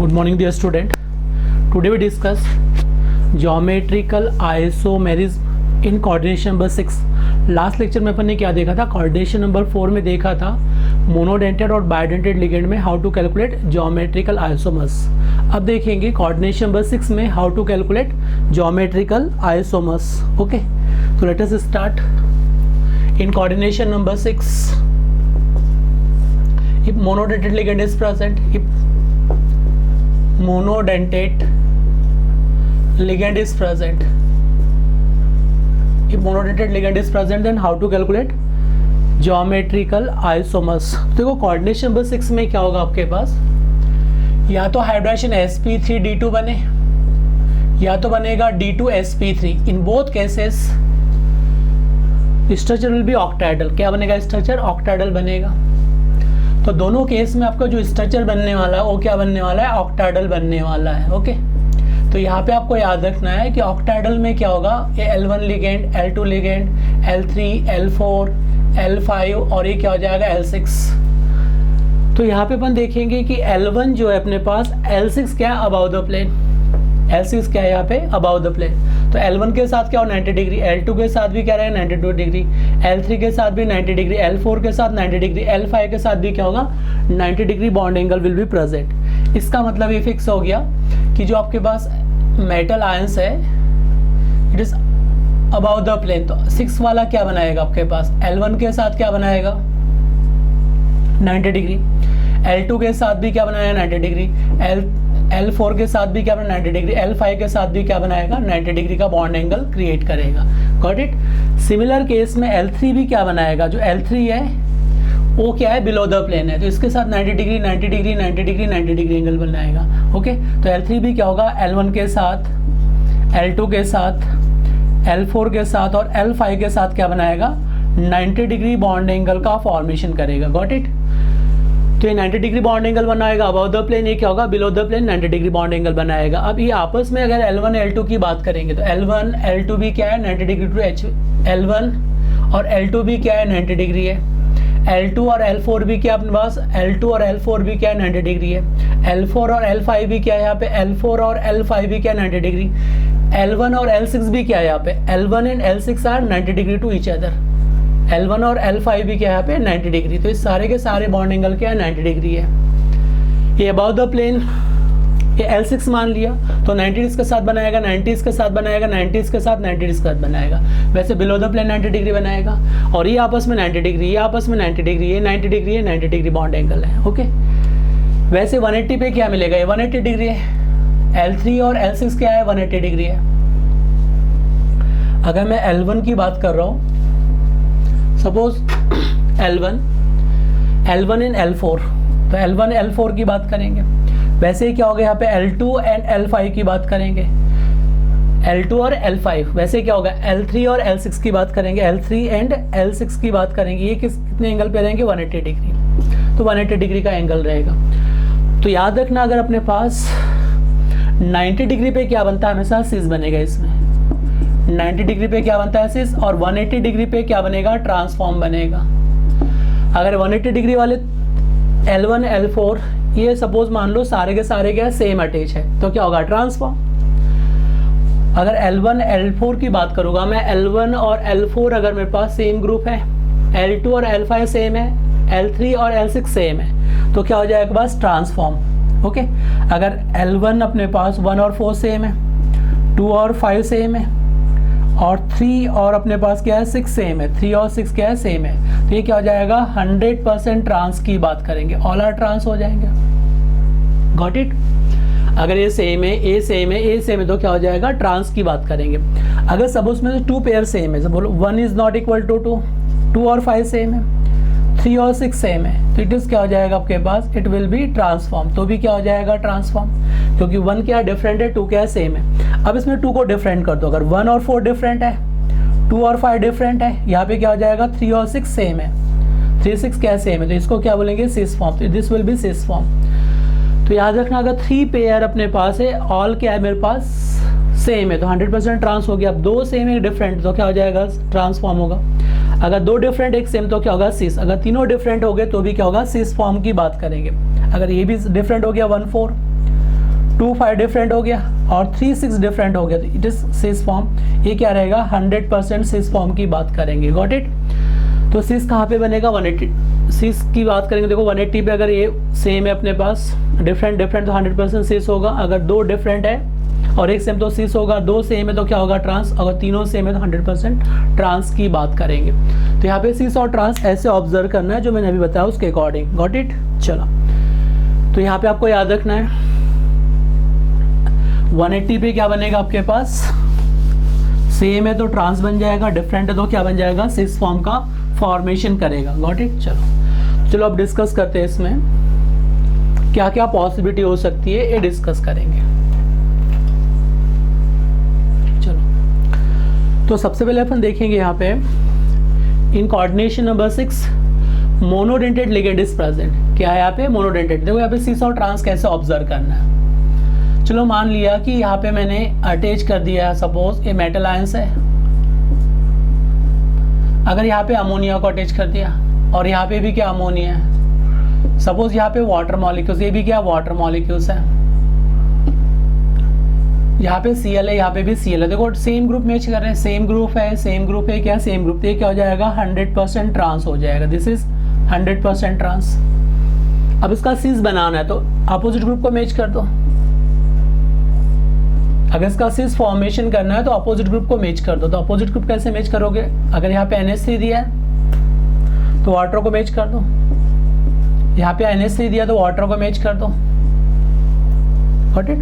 Good morning dear student. Today we discuss geometrical isomerism in coordination number 6. Last lecture में अपन ने क्या देखा था? कोऑर्डिनेशन नंबर 4 में देखा था मोनोडेंटेड और बायोडेंटेड लिगेंड में how to calculate geometrical isomers. अब देखेंगे कोऑर्डिनेशन नंबर 6 में how to calculate geometrical isomers. Okay, तो let us start. In coordination number 6, if monodentate ligand is present, monodentate ligand is present, if monodentate ligand is present, then how to calculate geometrical isomers. देखो coordination number 6 में क्या होगा आपके पास, या तो hybridisation sp3d2 बने या तो बनेगा d2sp3. In both cases structure will be octahedral. क्या बनेगा? स्ट्रक्चर ऑक्टाहेड्रल बनेगा. तो दोनों केस में आपका जो स्ट्रक्चर बनने वाला है वो क्या बनने वाला है? ऑक्टाहेड्रल बनने वाला है. ओके, तो यहाँ पे आपको याद रखना है कि ऑक्टाहेड्रल में क्या होगा, ये L1 ligand, L2 ligand, L3, L4, L5 और ये क्या हो जाएगा L6. तो यहाँ पे अपन देखेंगे कि L1 जो है अपने पास, L6 क्या है? Above the plane. L6 क्या है यहाँ पे? Above the plane. तो L1 के साथ क्या हो? 90 डिग्री. L2 के साथ भी क्या रहेगा? 92 डिग्री. L3 के साथ भी 90 डिग्री. L4 के साथ 90 डिग्री. L5 के साथ भी क्या होगा? 90 degree bond angle will be present. इसका मतलब ये फिक्स हो गया कि जो आपके पास मेटल आयंस है it is above the plane. तो 6 वाला क्या बनाएगा आपके पास? L1 के साथ क्या बनाएगा? 90 डिग्री. L2 के साथ भी क्या बनाएगा? 90 डिग्री. L4 के साथ भी क्या बना? 90 डिग्री. L5 के साथ भी क्या बनाएगा? 90 डिग्री का बॉन्ड एंगल क्रिएट करेगा. Got it. सिमिलर केस में L3 भी क्या बनाएगा? जो L3 है वो क्या है? बिलो द प्लेन है. तो इसके साथ 90 degree 90 degree 90 degree 90 degree angle बनाएगा. ओके, तो L3 भी क्या होगा? L1 के साथ, L2 के साथ, L4 के साथ और L5 के साथ क्या बनाएगा? 90 डिग्री बॉन्ड एंगल का फॉर्मेशन करेगा. Got it. तो ये 90 डिग्री बॉन्ड एंगल बनाएगा अबाउ द प्लेन. ये क्या होगा? Below the plane 90 degree bond angle बनाएगा. अब ये आपस में अगर L1 L2 की बात करेंगे तो L1 L2 भी क्या है? 90 डिग्री टू L1 और L2 भी क्या है? 90 डिग्री है. L2 और L4 भी क्या अपने पास? L2 और L4 भी क्या है? 90 डिग्री है. L4 और L5 भी क्या है यहाँ पे? L4 और L5 भी क्या है? 90 डिग्री. L1 और L6 भी क्या है यहाँ पे? L1 and L6 are 90 degree to each other. L1 और L5 भी क्या है यहाँ पे? 90 डिग्री. तो इस सारे के सारे बॉन्ड एंगल क्या है? 90 डिग्री है. ये अबाउ द प्लेन ये L6 मान लिया तो 90 इसके साथ बनाएगा, 90 इसके साथ बनाएगा, 90 इसके साथ, 90 इसके साथ बनाएगा. वैसे बिलो द प्लेन 90 डिग्री बनाएगा और ये आपस में 90 डिग्री, ये आपस में 90 डिग्री, ये 90 डिग्री, ये 90 डिग्री बॉन्ड एंगल है. ओके, वैसे 180 पे क्या मिलेगा? ये 180 डिग्री है. L3 और L6 क्या है? 180 डिग्री है. अगर मैं L1 की बात कर रहा हूँ, सपोज L1 इन L4, तो L1 L4 की बात करेंगे. वैसे ही क्या होगा यहाँ पे? L2 एंड L5 की बात करेंगे. L2 और L5. वैसे क्या होगा? L3 और L6 की बात करेंगे. L3 एंड L6 की बात करेंगे. ये कितने एंगल पे रहेंगे? 180 डिग्री. तो 180 डिग्री का एंगल रहेगा. तो याद रखना, अगर अपने पास 90 डिग्री पे क्या बनता है? हमेशा सिस बनेगा इसमें. 90 डिग्री पे क्या बनता है? सिस. और 180 डिग्री पे क्या बनेगा? ट्रांसफॉर्म बनेगा. अगर 180 डिग्री वाले L1 L4 ये सपोज मान लो सारे के सारे क्या सेम अटैच है, तो क्या होगा? ट्रांसफॉर्म. अगर L1 L4 की बात करूँगा मैं, L1 और L4 अगर मेरे पास सेम ग्रुप है, L2 और L5 सेम है, L3 और L6 सेम है, तो क्या हो जाएगा? बस ट्रांसफॉर्म. ओके, अगर L1 अपने पास 1 और 4 सेम है, 2 और 5 सेम है और 3 और अपने पास क्या है? 6 सेम है. 3 और 6 क्या है? सेम है. तो ये क्या हो जाएगा? 100% ट्रांस की बात करेंगे. ऑल आर ट्रांस हो जाएंगे. Got it. अगर ये सेम है, ए सेम है, ए सेम है, तो क्या हो जाएगा? ट्रांस की बात करेंगे. अगर सपोज में 2 पेयर सेम है, बोलो 1 इज नॉट इक्वल टू 2, 2 और 5 सेम है, 3 और 6 सेम है, तो इट इज क्या हो जाएगा आपके पास? It will be transform. तो भी क्या हो जाएगा? ट्रांसफॉर्म. क्योंकि 1 क्या डिफरेंट है, 2 क्या सेम है. अब इसमें 2 को डिफरेंट कर दो. अगर 1 और 4 डिफरेंट है, 2 और 5 डिफरेंट है, यहाँ पे क्या हो जाएगा? 3 और 6 सेम है, 3 6 क्या सेम है, तो इसको क्या बोलेंगे? Cis form. तो this will be cis form. तो याद रखना, अगर 3 पेयर अपने पास है, ऑल क्या है मेरे पास? सेम है, तो 100% ट्रांस हो गया. अब 2 सेम है डिफरेंट, तो क्या हो जाएगा? ट्रांसफॉर्म होगा. अगर 2 डिफरेंट एक सेम, तो क्या होगा? सिस. अगर तीनों डिफरेंट हो गए तो भी क्या होगा? सिस फॉर्म की बात करेंगे. अगर ये भी डिफरेंट हो गया 1 4, 2 5 डिफरेंट हो गया और 3 6 डिफरेंट हो गया, तो इट इज सिस फॉर्म। ये क्या रहेगा, 100% सिस फॉर्म की बात करेंगे। Got it. तो सिस कहाँ पे बनेगा, 180 सिस की बात करेंगे। देखो 180 पे अगर ये सेम है अपने पास, डिफरेंट तो 100% सिस होगा। अगर 2 डिफरेंट है और एक सेम तो सिस होगा, 2 सेम है तो क्या होगा, ट्रांस। अगर तीनों सेम है तो 100% ट्रांस की बात करेंगे। तो यहाँ पे सिस और ट्रांस ऐसे ऑब्जर्व करना है जो मैंने अभी बताया उसके अकॉर्डिंग। Got it. चलो, तो यहाँ पे आपको याद रखना है 180 पे क्या बनेगा आपके पास, सेम है तो ट्रांस बन जाएगा, डिफरेंट है तो क्या बन जाएगा, सिस फॉर्म का फॉर्मेशन करेगा। Got it. चलो अब डिस्कस करते हैं इसमें क्या क्या पॉसिबिलिटी हो सकती है, ये डिस्कस करेंगे। चलो, तो सबसे पहले अपन देखेंगे यहाँ पे इन coordination number 6 monodentate ligand is present. क्या है यहाँ पे, मोनोडेंटेड। देखो यहाँ पे सिस और ट्रांस कैसे ऑब्जर्व करना है। चलो मान लिया कि यहाँ पे मैंने अटैच कर दिया है, सपोज ये मेटल आयंस है। अगर यहाँ पे अमोनिया को अटैच कर दिया और यहाँ पे भी क्या अमोनिया है, सपोज यहाँ पे वाटर मॉलिक्यूल्स, ये भी क्या वाटर मॉलिक्यूल्स है। यहाँ पे Cl है, यहाँ पे भी Cl है। देखो सेम ग्रुप मैच कर रहे हैं, सेम ग्रुप है क्या, सेम ग्रुप। ये क्या हो जाएगा, 100% ट्रांस हो जाएगा। This is 100% trans. अब इसका सिस बनाना है तो अपोजिट ग्रुप को मैच कर दो। अगर इसका सिस फॉर्मेशन करना है तो अपोजिट ग्रुप को मैच कर दो। तो अपोजिट ग्रुप कैसे मैच करोगे, अगर यहाँ पे NH3 दिया है तो वाटर को मैच कर दो, यहाँ पे NH3 दिया तो वाटर को मैच कर दो। Got it.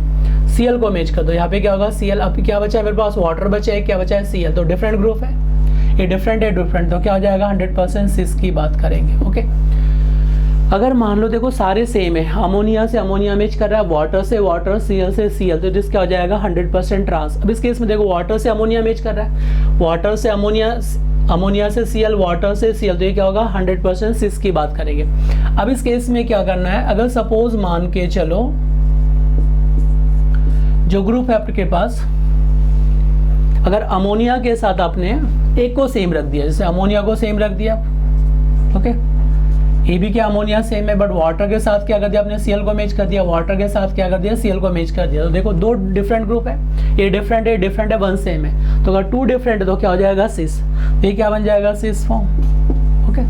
Cl को मैच कर दो, यहाँ पे क्या होगा Cl। अब क्या बचा है मेरे पास, वाटर बचा है, क्या बचा है Cl। तो डिफरेंट ग्रुप है, ये डिफरेंट तो क्या हो जाएगा, 100% सिस की बात करेंगे। ओके। अगर मान लो देखो सारे सेम है, अमोनिया से अमोनिया मैच कर रहा है, वाटर से वाटर, Cl से Cl, तो जिस क्या हो जाएगा 100% ट्रांस। अब इस केस में देखो वाटर से अमोनिया मैच कर रहा है, वाटर से अमोनिया, अमोनिया से Cl, वाटर से Cl, तो ये क्या होगा 100% सिस की बात करेंगे। अब इस केस में क्या करना है, अगर सपोज मान के चलो जो ग्रुप है आपके पास, अगर अमोनिया के साथ आपने एक को सेम रख दिया, जैसे अमोनिया को सेम रख दिया, ओके, ये भी क्या अमोनिया सेम है, बट वाटर के साथ क्या कर दिया आपने, Cl को मैच कर दिया, वाटर के साथ क्या कर दिया, Cl को मैच कर दिया। तो देखो 2 डिफरेंट ग्रुप है, ये डिफरेंट है, 1 सेम है। तो अगर 2 डिफरेंट है तो क्या हो जाएगा, सिस। ये क्या बन जाएगा, सिस फॉर्म। ओके,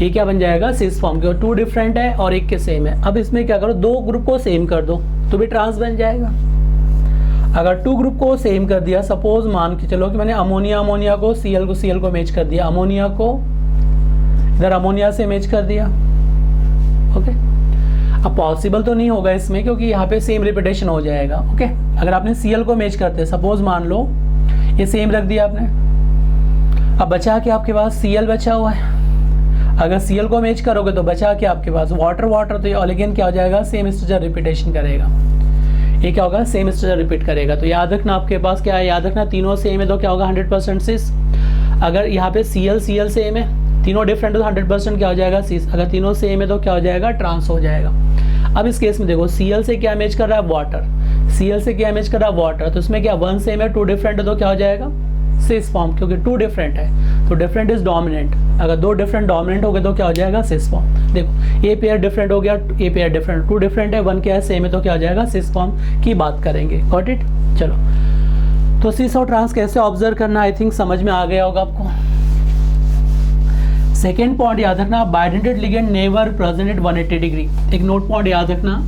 ये क्या बन जाएगा, सिस फॉर्म, क्योंकि 2 डिफरेंट है और 1 के सेम है। अब इसमें क्या करो, 2 ग्रुप को सेम कर दो तो भी ट्रांस बन जाएगा। अगर 2 ग्रुप को सेम कर दिया, सपोज मान के चलो कि मैंने अमोनिया को Cl को मैच कर दिया, अमोनिया को इधर अमोनिया से मैच कर दिया। ओके, अब पॉसिबल तो नहीं होगा इसमें क्योंकि यहाँ पे सेम रिपीटेशन हो जाएगा। ओके, अगर आपने Cl को मैच करते, सपोज मान लो ये सेम रख दिया आपने, अब बचा के आपके पास Cl बचा हुआ है। अगर Cl को मैच करोगे तो बचा के आपके पास वाटर, तो ये अगेन क्या हो जाएगा, सेम स्ट्रक्चर रिपीटेशन करेगा। ये क्या होगा, सेम स्ट्रक्चर रिपीट करेगा। तो याद रखना आपके पास क्या है, याद रखना तीनों सेम है तो क्या होगा 100% सिस। अगर यहाँ पे Cl सेम है, तीनों डिफरेंट है तो 100% क्या हो जाएगा, सिस। अगर तीनों सेम है तो क्या हो जाएगा, ट्रांस हो जाएगा। अब इस केस में देखो Cl से क्या मैच कर रहा है, वाटर, Cl से क्या मैच कर रहा है, वाटर, तो इसमें क्या 1 सेम है, 2 डिफरेंट है तो क्या हो जाएगा, सिस फॉर्म, क्योंकि 2 डिफरेंट है तो डिफरेंट इज डोमिनेंट। अगर 2 डिफरेंट डोमिनेंट हो गए तो क्या हो जाएगा, सिस फॉर्म। देखो ये पेयर डिफरेंट हो गया, ये पेयर डिफरेंट, 2 डिफरेंट है, 1 क्या है, सेम है, तो क्या हो जाएगा, सिस फॉर्म की बात करेंगे। Got it. चलो, तो सिस और ट्रांस कैसे ऑब्जर्व करना, आई थिंक समझ में आ गया होगा आपको। सेकेंड पॉइंट याद रखना, bidentate ligand never present at 180 degree. एक नोट पॉइंट याद रखना,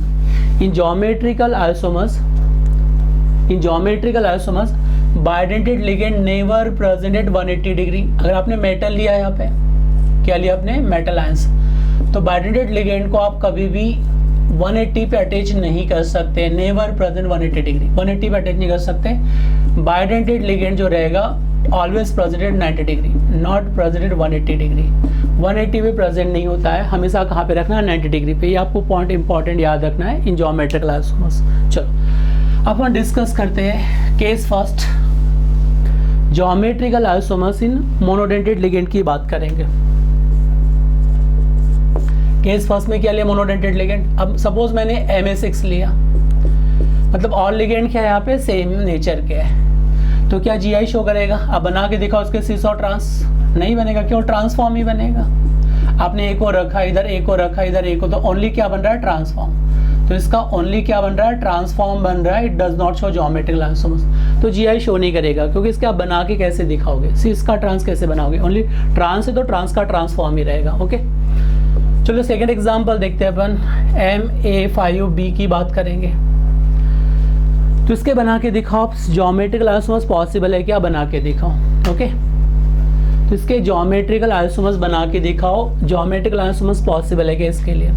in geometrical isomers, bidentate ligand never present at 180 degree. अगर आपने मेटल लिया है, यहाँ पे क्या लिया आपने, मेटल आयंस, तो बाइडेंटेड लिगेंड को आप कभी भी 180 पे अटैच नहीं कर सकते, नेवर प्रेजेंट 180 डिग्री, 180 पे अटैच नहीं कर सकते। बाइडेंटेड लिगेंड जो रहेगा always present at 90 degree, not present at 180 degree. 180 पे प्रेजेंट नहीं होता है, हमेशा कहाँ पे रखना है, 90 डिग्री पे। ये आपको पॉइंट इंपॉर्टेंट याद रखना है इन ज्योमेट्रिकल आइसोमर्स। चलो अब हम डिस्कस करते हैं केस फर्स्ट, ज्योमेट्रिकल आइसोमर्स इन मोनोडेंटेड लिगेंड की बात करेंगे। केस फर्स्ट में क्या लिया, मोनोडेंटेड लिगेंड। अब सपोज मैंने MA6 लिया, मतलब ऑल लिगेंड क्या है यहाँ पे, सेम नेचर के है, तो क्या GI शो करेगा। अब बना के दिखा उसके सिस और ट्रांस, नहीं बनेगा, क्यों, ट्रांसफॉर्म ही बनेगा। आपने एक को रखा इधर, एक को रखा इधर, एक को, तो ओनली क्या बन रहा है, ट्रांसफॉर्म। तो इसका ओनली क्या बन रहा है, ट्रांसफॉर्म बन रहा है, it does not show geometrical isomers. तो जीआई शो नहीं करेगा क्योंकि इसके आप बना के कैसे दिखाओगे, सी इसका ट्रांस कैसे बनाओगे, ओनली ट्रांस है तो ट्रांस का ट्रांसफॉर्म ही रहेगा। ओके चलो सेकेंड एग्जाम्पल देखते हैं अपन, MA5B की बात करेंगे। तो इसके बना के दिखाओ, ज्योमेट्रिकल आइसोमर्स पॉसिबल है क्या, बना के दिखाओ। ओके तो इसके ज्योमेट्रिकल आइसोमर्स बना के दिखाओ, ज्योमेट्रिकल आइसोमर्स पॉसिबल है क्या इसके लिए।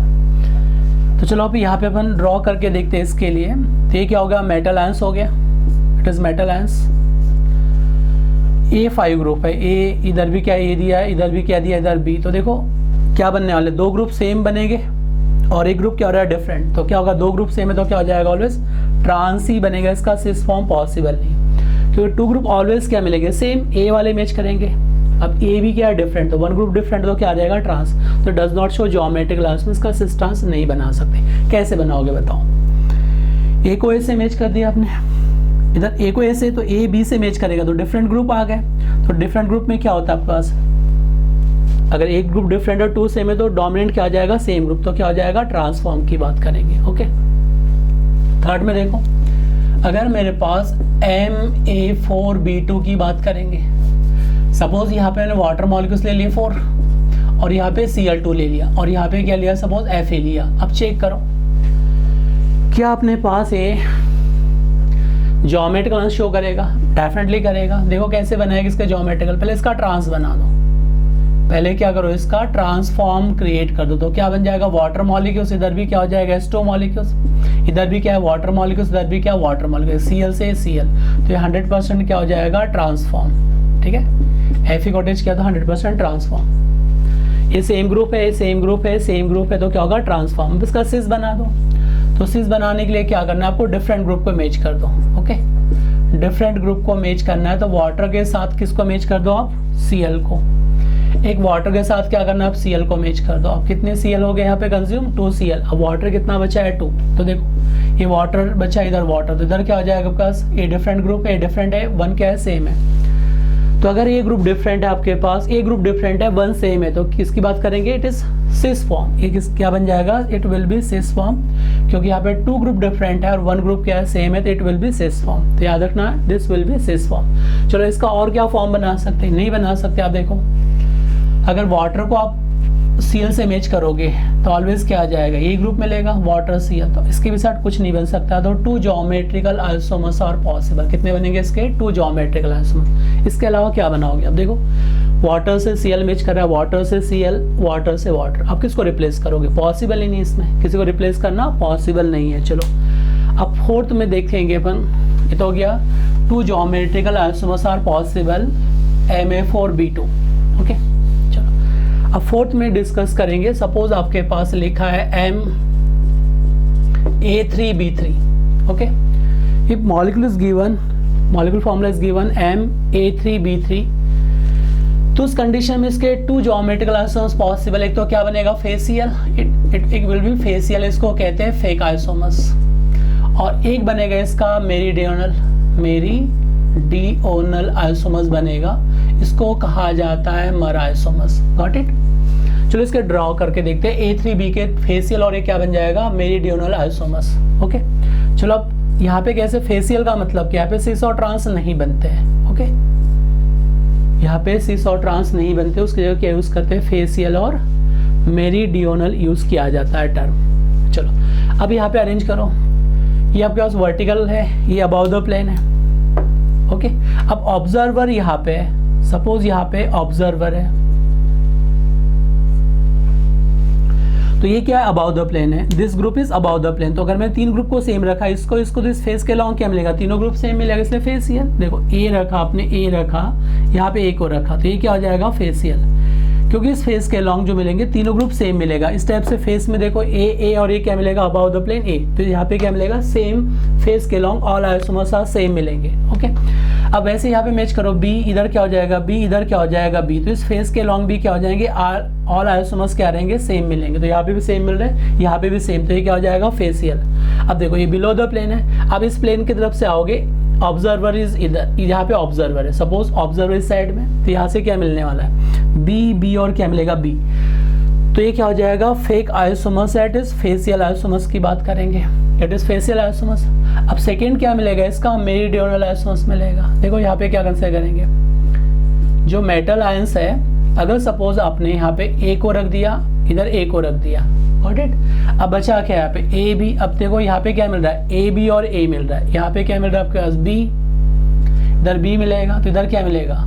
तो चलो अब यहाँ पे अपन ड्रॉ करके देखते हैं इसके लिए। तो ये क्या हो गया, मेटल आयंस हो गया, it is metal ions. A5 group है, ए इधर भी क्या ए दिया है, इधर भी क्या दिया, इधर बी। तो देखो क्या बनने वाले, दो ग्रुप सेम बनेंगे और एक ग्रुप क्या हो रहा है, डिफरेंट। तो क्या होगा, दो ग्रुप सेम है तो क्या हो जाएगा, ऑलवेज ट्रांस ही बनेगा, इसका सिस फॉर्म पॉसिबल नहीं, क्योंकि टू ग्रुप ऑलवेज क्या मिलेंगे, सेम ए वाले मैच करेंगे। अब ए भी क्या है, डिफरेंट, तो वन ग्रुप डिफरेंट तो क्या आ जाएगा, ट्रांस। तो does not show geometrical isomers, इसका सिस ट्रांस नहीं बना सकते। कैसे बनाओगे बताओ, ए को ए से मैच कर दिया आपने, इधर ए को ए से, तो ए बी से मैच करेगा तो डिफरेंट ग्रुप आ गए। तो डिफरेंट ग्रुप में क्या होता है आपके पास, अगर एक ग्रुप डिफरेंट और टू सेम है तो डोमिनेंट क्या आ जाएगा, सेम ग्रुप, तो क्या हो जाएगा, ट्रांसफॉर्म की बात करेंगे। ओके थर्ड में देखो, अगर मेरे पास MA4B2 की बात करेंगे, सपोज यहाँ पे मैंने वाटर मॉलिक्यूल्स ले लिए 4 और यहाँ पे Cl2 ले लिया और यहाँ पे क्या लिया, सपोज Fa लिया। अब चेक करो क्या अपने पास ये ज्योमेट्रिकल शो करेगा, डेफिनेटली करेगा। देखो कैसे बनाएगा इसका ज्योमेट्रिकल, पहले इसका ट्रांस बना दो, पहले क्या करो, इसका ट्रांसफॉर्म क्रिएट कर दो। तो क्या बन जाएगा, वाटर मॉलिक्यूल्स, इधर भी क्या हो जाएगा, एस्टो मॉलिक्यूल्स, इधर भी क्या है, वाटर मॉलिक्यूल्स, इधर भी क्या है, वाटर मॉलिक्यूल्स, Cl से Cl। तो ये 100% क्या हो जाएगा, ट्रांसफॉर्म। ठीक है, Fe कॉटेज किया तो 100% ट्रांसफॉर्म। ये सेम ग्रुप है, सेम ग्रुप है, सेम ग्रुप है, तो क्या होगा, ट्रांसफॉर्म। इसका सिस बना दो। तो सिस बनाने के लिए क्या करना है आपको, डिफरेंट ग्रुप को मैच कर दो। ओके डिफरेंट ग्रुप को मैच करना है तो वाटर के साथ किसको मैच कर दो आप, Cl को। एक वाटर के साथ क्या करना है, आप Cl को मैच कर दो। अब कितने Cl हो गए यहाँ पे कंज्यूम, 2 Cl। अब वाटर कितना बचा है, 2। तो देखो ये वाटर बचा, इधर वाटर, तो इधर क्या हो जाएगा आपके पास, ये डिफरेंट ग्रुप है, डिफरेंट है, वन क्या है, सेम है। तो अगर ये ग्रुप डिफरेंट है आपके पास, ए ग्रुप डिफरेंट है, वन सेम है, तो किसकी बात करेंगे, इट इज सिस फॉर्म। ये क्या बन जाएगा, it will be cis form, क्योंकि यहाँ पे टू ग्रुप डिफरेंट है और वन ग्रुप क्या है, सेम है, तो it will be cis form. तो याद रखना है, this will be cis form. चलो इसका और क्या फॉर्म बना सकते हैं, नहीं बना सकते। आप देखो अगर वाटर को आप Cl से मैच करोगे तो ऑलवेज क्या आ जाएगा, ये ग्रुप मिलेगा, वाटर Cl। तो इसके भी साथ कुछ नहीं बन सकता। तो 2 ज्योमेट्रिकल आइसोमर्स आर पॉसिबल। कितने बनेंगे इसके, 2 ज्योमेट्रिकल आइसोमर्स। इसके अलावा क्या बनाओगे, अब देखो वाटर से Cl मैच कर रहा है, वाटर से Cl, वाटर से वाटर। अब किसको रिप्लेस करोगे, पॉसिबल ही नहीं, इसमें किसी को रिप्लेस करना पॉसिबल नहीं है। चलो अब फोर्थ में देखेंगे अपन, ये तो हो गया 2 geometrical isomers are possible, MA4B2। Okay अब फोर्थ में डिस्कस करेंगे। सपोज आपके पास लिखा है MA3B3। Okay if molecule is given, molecule formula is given MA3B3, तो उस कंडीशन में इसके 2 ज्योमेट्रिकल आइसोमर्स पॉसिबल। एक तो क्या बनेगा, facial, it will B facial, इसको कहते हैं फेक आइसोमर्स। और एक बनेगा इसका मेरीडियोनल, मेरीडियोनल आइसोमर्स बनेगा, इसको कहा जाता है मर आइसोमर्स। Got it. चलो इसके ड्रॉ करके देखते हैं, A3B के फेसियल और ये क्या बन जाएगा, मेरीडियोनल आइसोमर्स। ओके चलो अब यहाँ पे कैसे, फेसियल का मतलब क्या, यहाँ पे सिस और ट्रांस नहीं बनते हैं। ओके यहाँ पे सिस और ट्रांस नहीं बनते, उसकी जगह क्या यूज करते हैं, फेसियल और मेरीडियोनल यूज किया जाता है टर्म। चलो अब यहाँ पे अरेंज करो, ये आपके पास वर्टिकल है, ये अबाउ द प्लेन है। ओके अब ऑब्जर्वर यहाँ पे है, सपोज यहाँ पे ऑब्जर्वर है, तो ये क्या है, अबाउ द प्लेन है, this group is above the plane. तो अगर मैं 3 ग्रुप को सेम रखा, इसको इसको, तो इस फेस के लॉन्ग क्या मिलेगा, तीनों ग्रुप सेम मिलेगा, इसलिए फेसियल। देखो ए रखा आपने, ए रखा, यहाँ पे ए को रखा, तो ये क्या हो जाएगा, फेसियल, क्योंकि इस फेस के लॉन्ग जो मिलेंगे तीनों ग्रुप सेम मिलेगा। इस टाइप से फेस में देखो ए और ए क्या मिलेगा, अबाउ द प्लेन ए, तो यहाँ पे क्या मिलेगा, सेम फेस के लॉन्ग ऑल आइसोमर्स सेम मिलेंगे। ओके अब वैसे यहाँ पे मैच करो, बी इधर क्या हो जाएगा, बी इधर क्या हो जाएगा, बी, तो इस फेस के लॉन्ग भी क्या हो जाएंगे, ऑल आइसोमर्स क्या रहेंगे, सेम मिलेंगे। तो यहाँ पे भी सेम मिल रहे हैं, यहाँ पे भी सेम, तो ये क्या हो जाएगा, फेसियल। अब देखो ये बिलो द प्लेन है, अब इस प्लेन की तरफ से आओगे, ऑब्जर्वर इज इधर, यहाँ पे ऑब्जर्वर है, सपोज ऑब्जर्वर इस साइड में, तो यहाँ से क्या मिलने वाला है, बी और क्या मिलेगा, बी। तो ये क्या हो जाएगा, fake isomers, that is facial isomers की बात करेंगे, इट इज फेशियल आइसोमर्स। अब सेकेंड क्या मिलेगा इसका, मेरीडियोनल आइसोमर्स मिलेगा। देखो यहाँ पे क्या कंसिडर करेंगे, जो मेटल आयंस है, अगर सपोज आपने यहाँ पे ए को रख दिया, इधर ए को रख दिया, गॉट इट। अब बचा क्या यहाँ पे, ए बी। अब देखो यहाँ पे क्या मिल रहा है, ए बी और ए मिल रहा है, यहाँ पे क्या मिल रहा है आपके पास, बी, इधर बी मिलेगा, तो इधर क्या मिलेगा,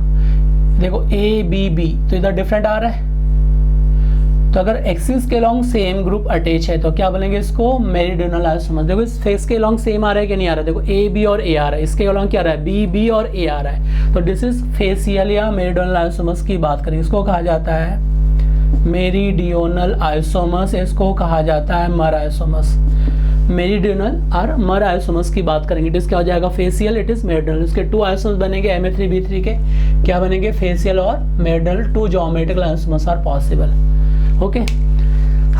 देखो ए बी बी, तो इधर डिफरेंट आ रहा है। तो अगर एक्सिस के लॉन्ग सेम ग्रुप अटैच है तो क्या बोलेंगे इसको, मेरीडियोनल आइसोमर्स। देखो इस फेस के लॉन्ग सेम आ रहा है कि नहीं आ रहा है, देखो ए बी और ए आ रहा है, इसके लॉन्ग क्या आ रहा है, बी बी और ए आ रहा है। तो दिस इज फेशियल या मेरीडियोनल आइसोमर्स की बात करें, इसको कहा जाता है मेरीडियोनल आइसोमर्स, इसको कहा जाता है मर आइसोमर्स। मेरीडियोनल और मर आइसोमर्स की बात करेंगे, इट इज क्या हो जाएगा, फेशियल, इट इज मेरीडियोनल। इसके 2 आइसोमर्स बनेंगे Ma3B3 के, क्या बनेंगे, फेशियल और meridional. 2 geometrical isomers are possible. Okay,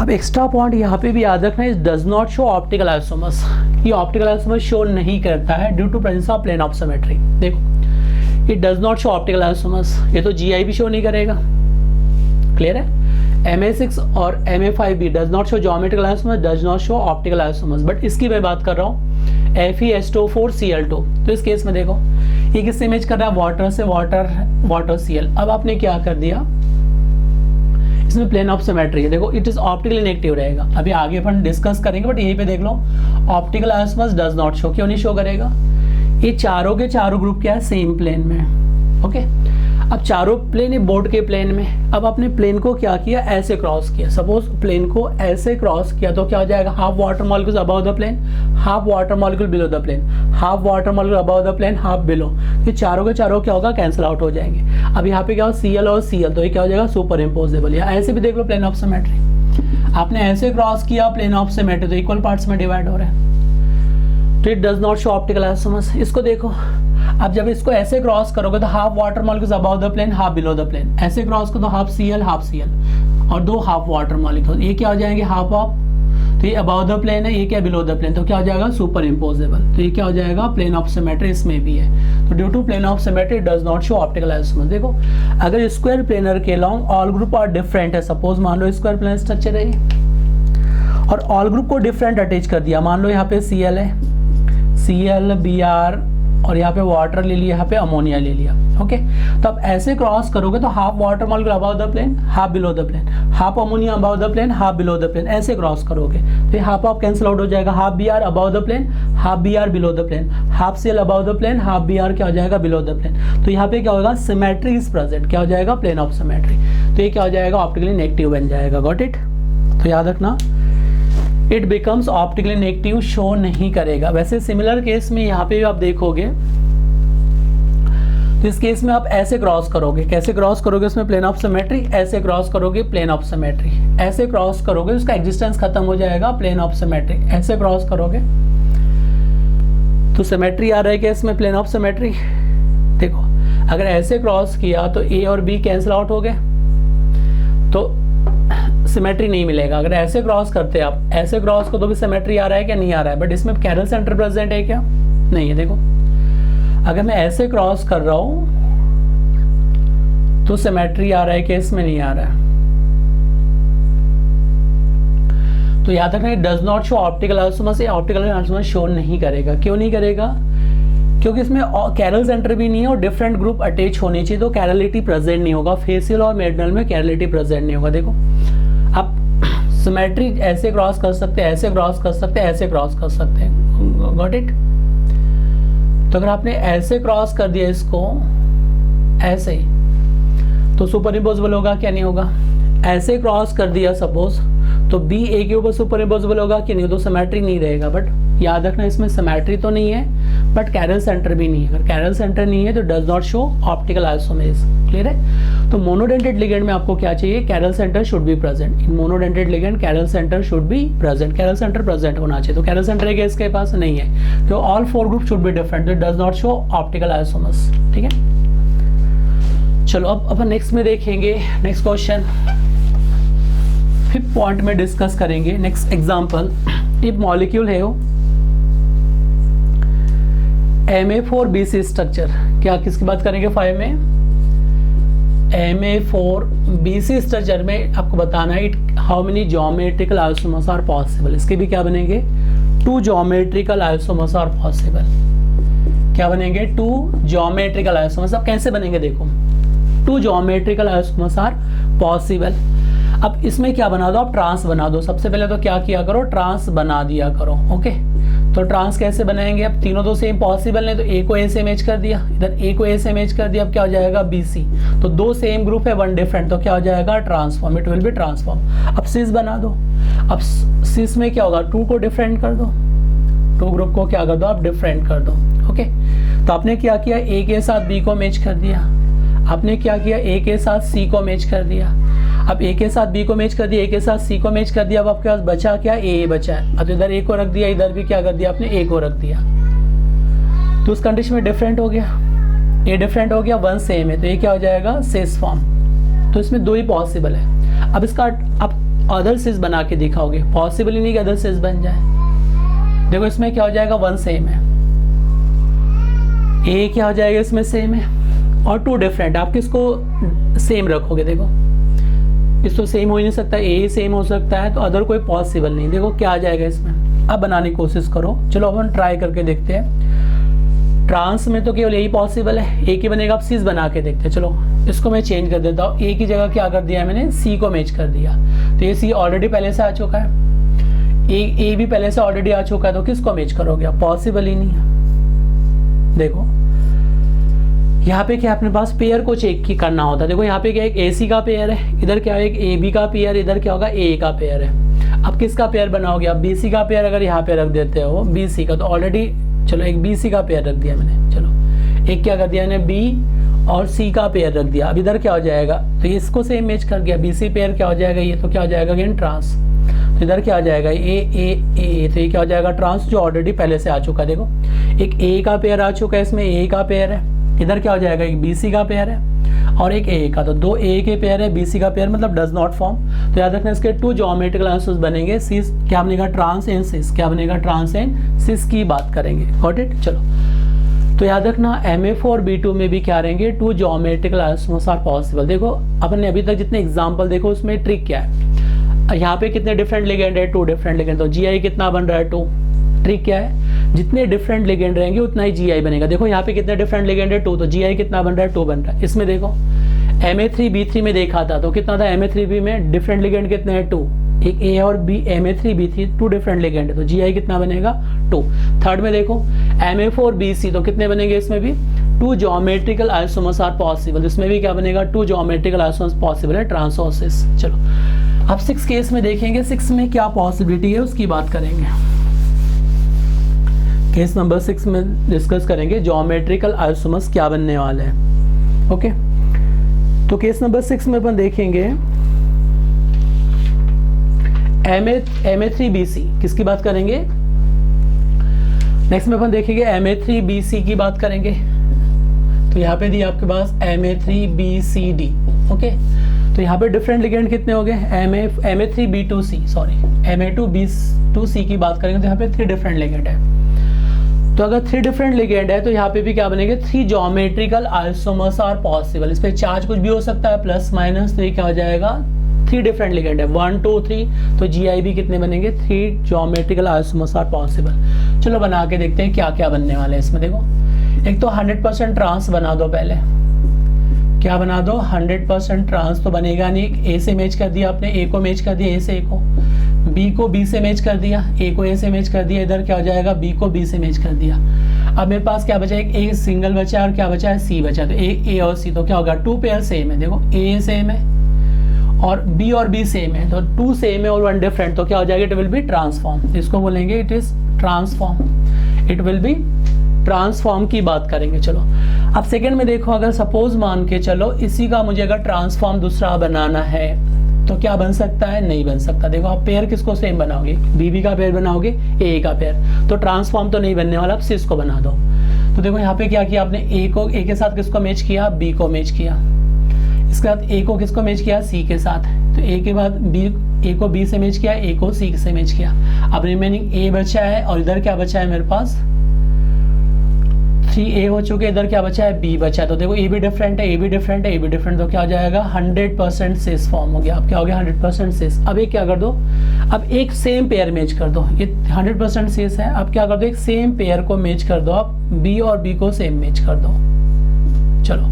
अब एक्स्ट्रा पॉइंट यहाँ पे भी याद रखना है, does not show optical isomers. ये ऑप्टिकल आइसोमर्स शो नहीं करता है due to presence of plane of symmetry. देखो it does not show optical isomers, ये तो GI भी शो नहीं करेगा, क्लियर है। Ma6 और Ma5B does not show geometrical isomers, does not show optical isomers. But इसकी मैं बात कर रहा हूँ FeS2O4Cl2। तो इस केस में देखो ये किससे इमेज कर रहा है, वाटर से, वाटर Cl। अब आपने क्या कर दिया, इसमें प्लेन ऑफ सिमेट्री है, देखो इट इज ऑप्टिकली नेगेटिव रहेगा। अभी आगे अपन डिस्कस करेंगे, बट यहीं पे देख लो optical isomers does not show. क्यों नहीं शो करेगा, ये चारों के चारों ग्रुप क्या है, सेम प्लेन में। ओके, अब चारों प्लेन है बोर्ड के प्लेन में। अब आपने प्लेन को क्या किया, ऐसे क्रॉस किया। सपोज प्लेन को ऐसे क्रॉस किया तो क्या हो जाएगा, half water molecules above the plane, half water molecule below the plane, half water molecule above the plane, half below. ये चारों के चारों क्या होगा, कैंसिल आउट हो जाएंगे। अब यहाँ पे क्या हो, Cl और Cl, तो ये क्या हो जाएगा, सुपर इम्पोजेबल। या ऐसे भी देख लो प्लेन ऑफ सिमेट्री, आपने ऐसे क्रॉस किया प्लेन ऑफ सिमेट्री, तो इक्वल पार्ट्स में डिवाइड हो रहे हैं, तो it does not show optical isomers. इसको देखो, अब जब इसको ऐसे क्रॉस करोगे तो half water molecules above the plane, half below the plane. ऐसे क्रॉस करो तो हाफ Cl और 2 हाफ वाटर मॉलिक्यूल, ये क्या हो जाएंगे, हाफ ऑफ, तो ये अबव द प्लेन है, ये क्या बिलो द प्लेन, तो क्या हो जाएगा, सुपर इम्पोजेबल। तो ये क्या हो जाएगा, प्लेन ऑफ सिमेट्री इसमें भी है। तो due to plane of symmetry does not show optical isomers. देखो अगर स्क्वायर प्लेनर के along all group are different है, सपोज मान लो स्क्वायर प्लेनर स्ट्रक्चर है और ऑल ग्रुप को डिफरेंट अटैच कर दिया, मान लो यहाँ पे Cl है, Cl Br और यहाँ पे वाटर ले लिया, यहाँ पे अमोनिया ले लिया। ओके, तो अब ऐसे क्रॉस करोगे तो half water molecule above the plane, half below the plane, half ammonia above the plane, half below the plane. ऐसे क्रॉस करोगे तो ये हाफ ऑफ कैंसिल आउट हो जाएगा, half Br above the plane, half Br below the plane, half Cl above the plane, half Br क्या हो जाएगा, below the plane. तो यहाँ पे क्या होगा, सिमेट्री इज प्रेजेंट, क्या हो जाएगा, प्लेन ऑफ सिमेट्री। तो ये क्या हो जाएगा, ऑप्टिकली नेगेटिव बन जाएगा, गॉट इट। तो याद रखना it becomes optically negative, show नहीं करेगा। वैसे सिमिलर केस में यहाँ पे भी आप देखोगे तो इस केस में आप ऐसे क्रॉस करोगे, कैसे क्रॉस करोगे, उसमें प्लेन ऑफ सिमेट्री, ऐसे क्रॉस करोगे प्लेन ऑफ सिमेट्री, ऐसे क्रॉस करोगे उसका एग्जिस्टेंस खत्म हो जाएगा, प्लेन ऑफ सिमेट्री, ऐसे क्रॉस करोगे तो सिमेट्री आ रहा है कि इसमें प्लेन ऑफ सिमेट्री। देखो अगर ऐसे क्रॉस किया तो A और B कैंसिल आउट हो गए, तो सिमेट्री नहीं मिलेगा। अगर ऐसे क्रॉस करते आप, ऐसे क्रॉस को तो भी सिमेट्री आ रहा है क्या, नहीं आ रहा है। बट इसमें कैरल सेंटर प्रेजेंट है क्या, नहीं है। देखो अगर मैं ऐसे क्रॉस कर रहा हूं तो सिमेट्री आ रहा है कि इसमें नहीं आ रहा है। तो याद रखना does not show optical isomers, optical isomers show नहीं करेगा। क्यों नहीं करेगा, क्योंकि इसमें कैरल सेंटर भी नहीं है और डिफरेंट ग्रुप अटैच होने चाहिए, तो कैरलिटी प्रेजेंट नहीं होगा। फेशियल और मेरिडियनल में कैरलिटी प्रेजेंट नहीं होगा। देखो आप सिमेट्री ऐसे क्रॉस कर सकते हैं, ऐसे क्रॉस कर सकते हैं, ऐसे क्रॉस कर सकते हैं, गॉट इट। तो अगर आपने ऐसे क्रॉस कर दिया इसको ऐसे, तो सुपर इम्पोजिबल होगा क्या, नहीं होगा। ऐसे क्रॉस कर दिया सपोज, तो B A के ऊपर सुपर इम्पोजिबल होगा कि नहीं, तो सिमेट्री नहीं रहेगा। बट याद रखना इसमें सिमेट्री तो नहीं है बट कैरल सेंटर भी नहीं है। अगर कैरल सेंटर नहीं है तो does not show optical isomers, clear है। तो मोनोडेंटेड लिगेंड में आपको क्या चाहिए, chiral centre should be present. In monodentate ligand chiral centre should be present, chiral centre present होना चाहिए। तो कैरल सेंटर है इसके पास नहीं है, तो all 4 group should be different, तो does not show optical isomers, ठीक है। चलो अब अपन नेक्स्ट में देखेंगे, नेक्स्ट क्वेश्चन 5th पॉइंट में डिस्कस करेंगे। नेक्स्ट एग्जांपल, एक मॉलिक्यूल है वो Ma4Bc स्ट्रक्चर, क्या किसकी बात करेंगे 5 में, Ma4Bc स्ट्रक्चर में आपको बताना है it how many geometrical isomers are possible, इसके भी क्या बनेंगे 2 ज्योमेट्रिकल आइसोमर्स आर पॉसिबल। क्या बनेंगे 2 ज्योमेट्रिकल आइसोमर्स। अब कैसे बनेंगे देखो 2 ज्योमेट्रिकल आइसोमर्स आर पॉसिबल। अब इसमें क्या बना दो आप ट्रांस बना दो। सबसे पहले तो क्या किया करो ट्रांस बना दिया करो। ओके तो ट्रांस कैसे बनाएंगे, अब तीनों तो सेम पॉसिबल नहीं तो ए को ए से मैच कर दिया, इधर ए को ए से मैच कर दिया, अब क्या हो जाएगा बी सी। तो 2 सेम ग्रुप है 1 डिफरेंट, तो क्या हो जाएगा transform, it will be transform. अब सिस बना दो। अब सिस में क्या होगा 2 को डिफरेंट कर दो, 2 ग्रुप को क्या कर दो आप डिफरेंट कर दो। ओके तो आपने क्या किया ए के साथ बी को मैच कर दिया, आपने क्या किया ए के साथ सी को मैच कर दिया। अब ए के साथ बी को मैच कर दिया, ए के साथ सी को मैच कर दिया, अब आपके पास बचा क्या ए बचा है। अब इधर ए को रख दिया, इधर भी क्या कर दिया आपने ए को रख दिया, तो उस कंडीशन में डिफरेंट हो गया, ए डिफरेंट हो गया 1 सेम है, तो ये क्या हो जाएगा सिस फॉर्म। तो इसमें 2 ही पॉसिबल है। अब इसका आप अदर सिस बना के दिखाओगे, पॉसिबल ही नहीं कि अदर सिस बन जाए। देखो इसमें क्या हो जाएगा 1 सेम है, ए क्या हो जाएगा इसमें सेम है और 2 डिफरेंट। आप किसको सेम रखोगे, देखो इसको सेम हो ही नहीं सकता, ए सेम हो सकता है, तो अदर कोई पॉसिबल नहीं। देखो क्या आ जाएगा इसमें, अब बनाने की कोशिश करो। चलो अब हम ट्राई करके देखते हैं। ट्रांस में तो केवल यही पॉसिबल है, ए की बनेगा, अब सिस बना के देखते हैं। चलो इसको मैं चेंज कर देता हूँ, ए की जगह क्या कर दिया मैंने सी को मैच कर दिया, तो ये सी ऑलरेडी पहले से आ चुका है, ए भी पहले से ऑलरेडी आ चुका है, तो किसको मैच करोगे, पॉसिबल ही नहीं है। देखो यहाँ पे क्या अपने पास पेयर को चेक की करना होता है। देखो यहाँ पे क्या एक ए सी का पेयर है, इधर क्या है एक ए बी का पेयर, इधर क्या होगा ए का पेयर है। अब किसका पेयर बनाओगे, अब बी सी का पेयर अगर यहाँ पे रख देते हो बी सी का, तो ऑलरेडी चलो एक बी सी का पेयर रख दिया मैंने, चलो एक क्या कर दिया मैंने बी और सी का पेयर रख दिया। अब इधर क्या हो जाएगा, तो इसको सेम मैच कर गया, बी सी पेयर क्या हो जाएगा ये, तो क्या हो जाएगा अगेन ट्रांस। तो इधर क्या आ जाएगा ए, तो ये क्या हो जाएगा ट्रांस, जो ऑलरेडी पहले से आ चुका है। देखो एक ए का पेयर आ चुका है, इसमें ए का पेयर है, इधर क्या हो जाएगा एक बी सी का पेयर है और एक ए का, तो 2 ए के पेयर है, बी सी का पेयर मतलब डज नॉट फॉर्म। तो याद रखना इसके 2 ज्योमेट्रिकल आइसोमर्स बनेंगे। सिस क्या बनेगा ट्रांस एंड सिस, क्या बनेगा ट्रांस एंड सिस की बात करेंगे। Got it. चलो तो याद रखना MA4B2 में भी क्या रहेंगे 2 ज्योमेट्रिकल आइसोमर्स आर पॉसिबल। देखो अपन ने अभी तक जितने एग्जाम्पल देखो उसमें ट्रिक क्या है, यहाँ पे कितने डिफरेंट लिगेंड है 2 डिफरेंट लिगेंड, तो GI कितना बन रहा है 2। ट्रिक क्या है, जितने डिफरेंट लिगेंड रहेंगे उतना ही GI बनेगा। देखो यहाँ पे कितने डिफरेंट लिगेंड है 2, तो GI कितना बन रहा है 2 बन रहा है। इसमें देखो MA3B3 में देखा था तो कितना था, MA3B में डिफरेंट लिगेंड कितने हैं 2, एक A और B MA3B3 2 डिफरेंट लिगेंड है, तो GI कितना बनेगा 2। थर्ड में देखो MA4BC, तो कितने बनेंगे इसमें भी 2 ज्योमेट्रिकल आइसोमर्स आर पॉसिबल, इसमें भी क्या बनेगा 2 ज्योमेट्रिकल आइसोमर्स पॉसिबल है, ट्रांस और सिस। चलो अब 6 केस में देखेंगे, 6 में क्या पॉसिबिलिटी है उसकी बात करेंगे। केस नंबर 6 में डिस्कस करेंगे ज्योमेट्रिकल आइसोमर्स क्या बनने वाले हैं। ओके तो केस नंबर 6 में अपन देखेंगे MA3BC किसकी बात करेंगे, नेक्स्ट में अपन देखेंगे MA3BC की बात करेंगे। तो यहाँ पे दिया आपके पास MA3BCD। ओके तो यहाँ पे डिफरेंट लिगेंड कितने हो गए, MA3B2C सॉरी MA2B2C की बात करेंगे, तो यहाँ पे 3 डिफरेंट लिगेंड है। तो अगर 3 डिफरेंट लिगेंड है तो यहाँ पे भी क्या बनेंगे 3 ज्योमेट्रिकल आइसोमर्स आर पॉसिबल। इस पे चार्ज कुछ भी हो सकता है प्लस माइनस, तो ये क्या हो जाएगा 3 डिफरेंट लिगेंड है 1 2 3, तो GI भी कितने बनेंगे 3 ज्योमेट्रिकल आइसोमर्स आर पॉसिबल। चलो बना के देखते हैं क्या क्या बनने वाले हैं इसमें। देखो एक तो 100% ट्रांस बना दो, पहले क्या बना दो 100% ट्रांस, तो बनेगा नहीं, ए से मैच कर दिया आपने, ए को मैच कर दिया ए से ए को, बी को बी से मैच कर दिया, ए को ए से मैच कर दिया, इधर क्या हो जाएगा बी को बी से मैच कर दिया। अब मेरे पास क्या बचा, एक ए सिंगल बचा है और क्या बचा है सी बचा, तो ए और सी, तो क्या होगा 2 पेयर सेम है। देखो ए सेम है और बी सेम है, तो 2 सेम है और 1 डिफरेंट, तो क्या हो जाएगा इट विल बी ट्रांसफॉर्म। इसको बोलेंगे it is transform, it will be transform की बात करेंगे। चलो अब सेकंड में देखो, अगर सपोज मान के चलो इसी का मुझे अगर ट्रांसफॉर्म दूसरा बनाना है तो क्या बन सकता है, नहीं बन सकता। देखो आप पेयर किसको सेम बनाओगे, बीबी का पेयर बनाओगे ए का पेयर, तो ट्रांसफॉर्म तो नहीं बनने वाला, आप सिस को बना दो। तो देखो यहाँ पे क्या किया आपने, ए के साथ किसको मैच किया, बी को मैच किया, इसके बाद ए को किसको मैच किया, सी के साथ, तो ए के बाद बी, ए को बी से मैच किया, ए को सी से मैच किया। अब रिमेनिंग ए बचा है और इधर क्या बचा है मेरे पास 3A हो चुके, इधर क्या बचा है, B बचा है। तो देखो ए भी डिफरेंट है, ए भी डिफरेंट है, ए भी डिफरेंट, तो क्या हो जाएगा 100% सिस फॉर्म हो गया। अब क्या हो गया 100% सिस। अब एक क्या कर दो, अब एक सेम पेयर मैच कर दो, ये 100% सिस है। अब क्या कर दो, एक सेम पेयर को मैच कर दो, आप B और B को सेम मैच कर दो। चलो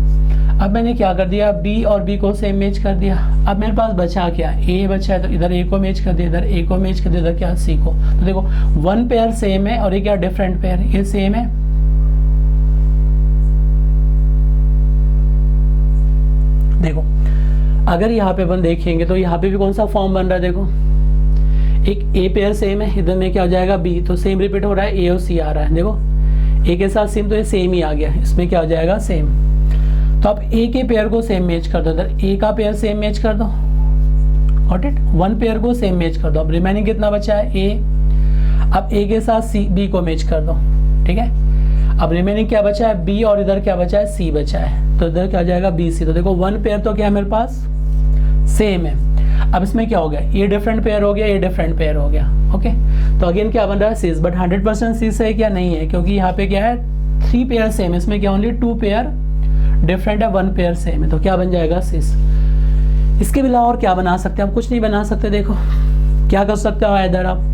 अब मैंने क्या कर दिया, B और B को सेम मैच कर दिया। अब मेरे पास बचा क्या, A बचा है, तो इधर A को मैच कर दिया, इधर A को मैच कर दिया, इधर क्या C को। तो देखो वन पेयर सेम है और ये क्या डिफरेंट पेयर, ये सेम है। देखो अगर यहाँ पे अपन देखेंगे तो यहाँ पे भी कौन सा फॉर्म बन रहा है, देखो एक A पेयर सेम है, इधर में क्या हो जाएगा B, तो सेम रिपीट हो रहा है, A और C आ रहा है। देखो A के साथ सेम, तो ये सेम ही आ गया, इसमें क्या हो जाएगा सेम। तो आप A के पेयर को सेम मैच कर दो, इधर A का पेयर सेम मैच कर दो, गॉट इट। वन पेयर को सेम मैच कर दो। अब रिमेनिंग कितना बचा है, A। अब A के साथ B को मैच कर दो, ठीक है। अब रिमेनिंग क्या बचा है, B, और इधर क्या बचा है, C बचा है, तो इधर क्या हो जाएगा BC। तो देखो वन पेयर तो क्या है मेरे पास, सेम है। अब इसमें क्या हो गया, ये डिफरेंट पेयर हो गया, ये डिफरेंट पेयर हो गया, ओके। तो अगेन क्या बन रहा है, सिस, बट 100% सिस है क्या, नहीं है, क्योंकि यहाँ पे क्या है 3 पेयर सेम है, इसमें क्या ओनली 2 पेयर डिफरेंट है, 1 पेयर सेम है, तो क्या बन जाएगा सिस। इसके अलावा और क्या बना सकते हैं, आप कुछ नहीं बना सकते। देखो क्या कर सकते हो, इधर आप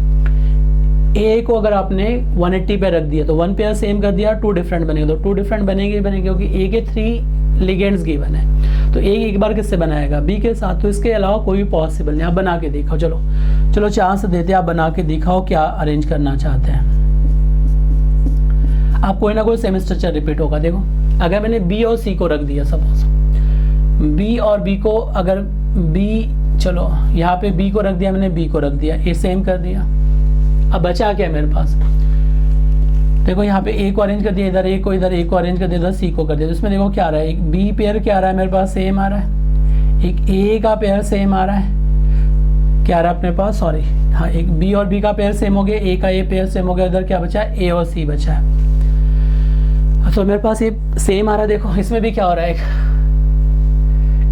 A को अगर आपने 180 पे रख दिया तो 1 पेयर सेम कर दिया, 2 डिफरेंट बनेंगे, तो 2 डिफरेंट बनेंगे क्योंकि A के 3 लिगेंड्स गिवन है, तो A एक बार किससे बनाएगा, B के साथ। तो इसके अलावा कोई भी पॉसिबल नहीं। आप बना के दिखाओ, चलो चांस देते हैं, आप बना के दिखाओ क्या अरेंज करना चाहते हैं आप। कोई ना कोई सेम स्ट्रक्चर रिपीट होगा। देखो अगर मैंने B और C को रख दिया, सपोज B और B को, अगर B, चलो यहाँ पे B को रख दिया मैंने, B को रख दिया, ये सेम कर दिया। अब बचा क्या मेरे पास, देखो यहाँ पे A को अरेंज कर दिया, इधर A को, इधर A को अरेंज कर दिया, इधर C को कर दिया। तो इसमें देखो क्या आ रहा है, एक B पेयर क्या आ रहा है मेरे पास, सेम आ रहा है, एक A का पेयर सेम आ रहा है, क्या आ रहा है अपने पास, सॉरी हाँ, एक B और B का पेयर सेम हो गया, A का A पेयर सेम हो गया, इधर क्या बचा है, A और C बचा है। तो मेरे पास ये सेम आ रहा है। देखो इसमें भी क्या हो रहा है,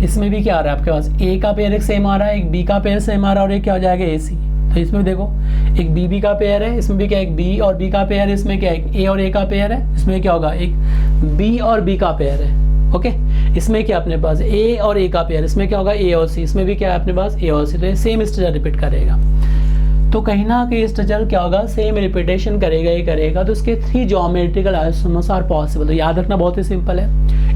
इसमें भी क्या आ रहा है आपके पास, A का पेयर एक सेम आ रहा है, एक B का पेयर सेम आ रहा है, और एक क्या हो जाएगा AC। तो इसमें देखो एक BB का पेयर है, इसमें भी क्या एक B और B का पेयर है, इसमें क्या एक A और A का पेयर है, इसमें क्या होगा एक B और B का पेयर है, ओके। इसमें क्या अपने पास A और A का पेयर, इसमें क्या होगा A और C, इसमें भी क्या है अपने पास A और C। तो ये सेम स्ट्रक्चर रिपीट करेगा। तो कहीं ना कहीं स्ट्रक्चर क्या होगा, सेम रिपीटेशन करेगा ही करेगा। तो इसके 3 ज्योमेट्रिकल आइसोमर्स आर पॉसिबल। तो याद रखना बहुत ही सिंपल है,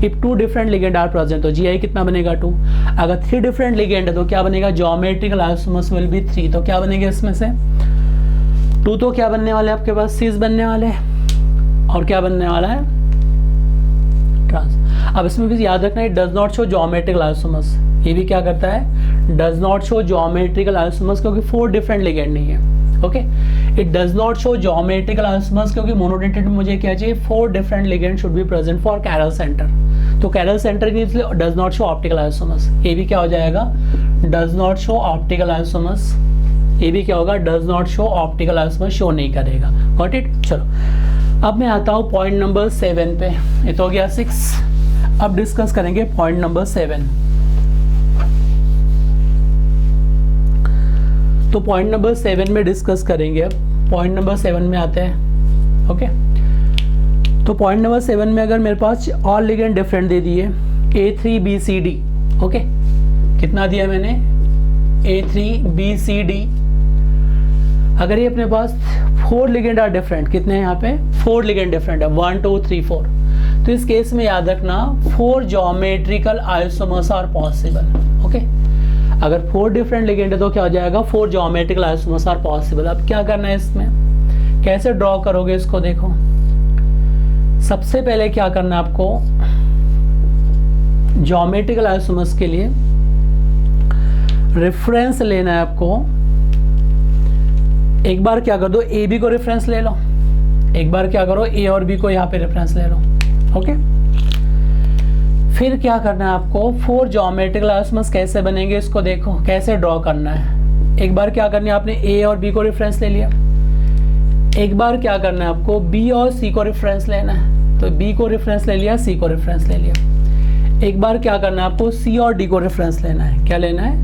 if 2 different ligand are present, तो GI कितना बनेगा 2। अगर 3 डिफरेंट लिगेंड है तो क्या बनेगा, ज्योमेट्रिकल आइसोमर्स विल बी 3। तो क्या बनेगा इसमें से 2, तो क्या बनने वाले आपके पास सिस बनने वाले हैं, और क्या बनने वाला है ट्रांस। अब इसमें भी याद रखना, it does not show geometrical isomers. ये भी क्या करता है, does not show geometrical isomers, क्योंकि 4 डिफरेंट लिगेंड नहीं है, okay. It does not show geometrical isomers क्योंकि मोनोडेंटेड में मुझे क्या चाहिए, 4 different ligand should be present for chiral centre. तो कैरल सेंटर की इसलिए does not show optical isomers. ये भी क्या हो जाएगा, does not show optical isomers. ये भी क्या होगा, does not show optical isomers, show नहीं करेगा, गॉट इट। चलो अब मैं आता हूँ पॉइंट नंबर 7 पे। ये तो हो गया 6। अब डिस्कस करेंगे पॉइंट नंबर 7। तो पॉइंट नंबर 7 में डिस्कस करेंगे। अब पॉइंट नंबर 7 में आते हैं, ओके। तो पॉइंट नंबर 7 में अगर मेरे पास ऑल लिगेंड डिफरेंट दे दिए, A3BCD, ओके। कितना दिया मैंने, A3BCD। अगर ये अपने पास 4 लिगेंड आर डिफरेंट, कितने हैं यहाँ पे 4 लिगेंड डिफरेंट है, 1 2 3 4। तो इस केस में याद रखना 4 geometrical isomers are possible, okay. अगर 4 डिफरेंट लिगेंड है तो क्या हो जाएगा, 4 ज्योमेट्रिकल आइसोमर्स आर पॉसिबल। अब क्या करना है, इसमें कैसे ड्रॉ करोगे इसको, देखो सबसे पहले क्या करना है आपको, ज्योमेट्रिकल आइसोमर्स के लिए रेफरेंस लेना है आपको। एक बार क्या कर दो, AB को रेफरेंस ले लो, एक बार क्या करो A और B को यहाँ पे रेफरेंस ले लो, ओके। फिर क्या करना है आपको, 4 ज्योमेट्रिकल आइसोमर्स कैसे बनेंगे इसको देखो, कैसे ड्रॉ करना है। एक बार क्या करना है, आपने A और B को रेफरेंस ले लिया। एक बार क्या करना है आपको, B और C को रेफरेंस लेना है, तो B को रेफरेंस ले लिया, C को रेफरेंस ले लिया। एक बार क्या करना है आपको, C और D को रेफरेंस लेना है। क्या लेना है,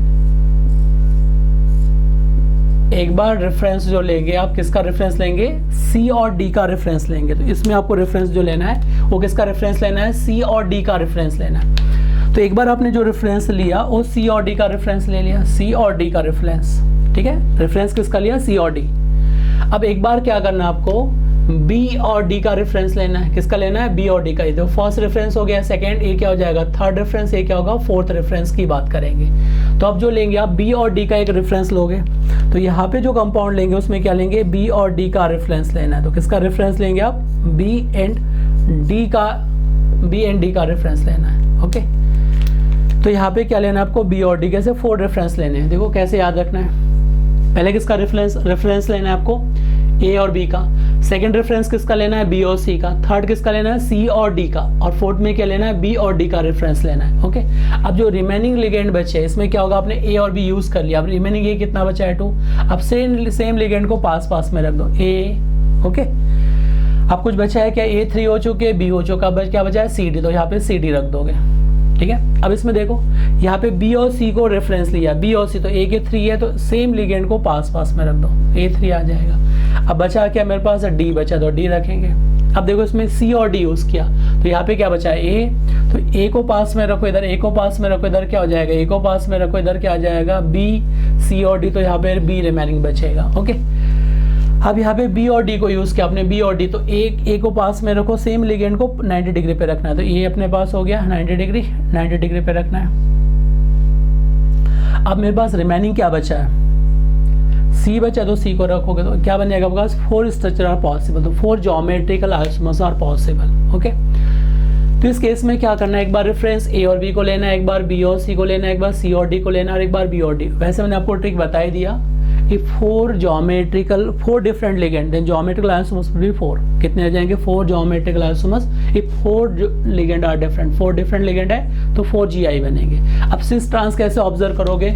एक बार रेफरेंस जो लेंगे आप, किसका रेफरेंस लेंगे, सी और डी का रेफरेंस लेंगे। तो इसमें आपको रेफरेंस जो लेना है वो किसका रेफरेंस लेना है, सी और डी का रेफरेंस लेना है। तो एक बार आपने जो रेफरेंस लिया वो सी और डी का रेफरेंस ले लिया, सी और डी का रेफरेंस, ठीक है, रेफरेंस किसका लिया, सी और डी। अब एक बार क्या करना है आपको, बी और डी का रेफरेंस लेना है, किसका लेना है, बी और डी का। तो फर्स्ट रेफरेंस हो गया, सेकंड, ये क्या हो जाएगा, थर्ड रेफरेंस, ये क्या होगा, फोर्थ रेफरेंस की बात करेंगे। तो अब जो लेंगे आप बी और डी का एक रेफरेंस लोगे, तो यहाँ पे जो कंपाउंड लेंगे उसमें क्या लेंगे, बी और डी का रेफरेंस लेना है। तो किसका रेफरेंस लेंगे आप, बी एंड डी का रेफरेंस लेना है। ओके, तो यहाँ पे क्या लेना है आपको, बी और डी के से 4 रेफरेंस लेने हैं। देखो कैसे याद रखना है, पहले किसका रेफरेंस लेना है आपको, ए और बी का। सेकंड रेफरेंस किसका लेना है, बी और सी का। थर्ड किसका लेना है, सी और डी का। और फोर्थ में क्या लेना है, बी और डी का रेफरेंस लेना है। ओके, अब जो रिमेनिंग लिगेंड बचे इसमें क्या होगा, आपने ए और बी यूज कर लिया, अब रिमेनिंग ए कितना बचा है, 2। अब सेम लिगेंड को पास में रख दो, ए। ओके, अब कुछ बचा है क्या, A3 हो चुके, बी हो चुका, अब क्या बचा है, सी डी। तो यहाँ पे सी डी रख दोगे, ठीक है। अब इसमें देखो यहाँ पे बी और सी को रेफरेंस लिया, बी और सी, तो ए के 3 है तो सेम लिगेंड को पास में रख दो, A3 आ जाएगा। अब बचा क्या मेरे पास, डी बचा, तो डी रखेंगे। अब देखो इसमें सी और डी यूज किया, तो यहाँ पे क्या बचा है, ए। तो ए को पास में रखो, इधर ए को पास में रखो, इधर क्या हो जाएगा, ए को पास में रखो, इधर क्या आ जाएगा, बी, सी और डी। तो यहाँ पे बी रिमेनिंग बचेगा। ओके, अब यहाँ पे बी और डी को यूज किया आपने, बी और डी, तो ए को पास में रखो, सेम लिगेंड को 90 डिग्री पे रखना है। तो ये अपने पास हो गया 90 डिग्री पे रखना है। अब मेरे पास रिमेनिंग क्या बचा है, सी बचा, तो सी को रखोगे तो क्या बन जाएगा आपके पास, 4 स्ट्रक्चर आर पॉसिबल। तो 4 geometrical isomers are possible. Okay, तो इस केस में क्या करना है, एक बार रेफरेंस ए और बी को लेना है, एक बार बी और सी को लेना है, एक बार सी और डी को लेना है, और एक बार बी और डी। वैसे मैंने आपको ट्रिक बता ही दिया कि 4 different ligand, then geometrical isomers will be 4। कितने आ जाएंगे, 4 geometrical isomers. If 4 ligand are different, 4 different ligand है तो 4 GI बनेंगे। अब सिस ट्रांस कैसे ऑब्जर्व करोगे,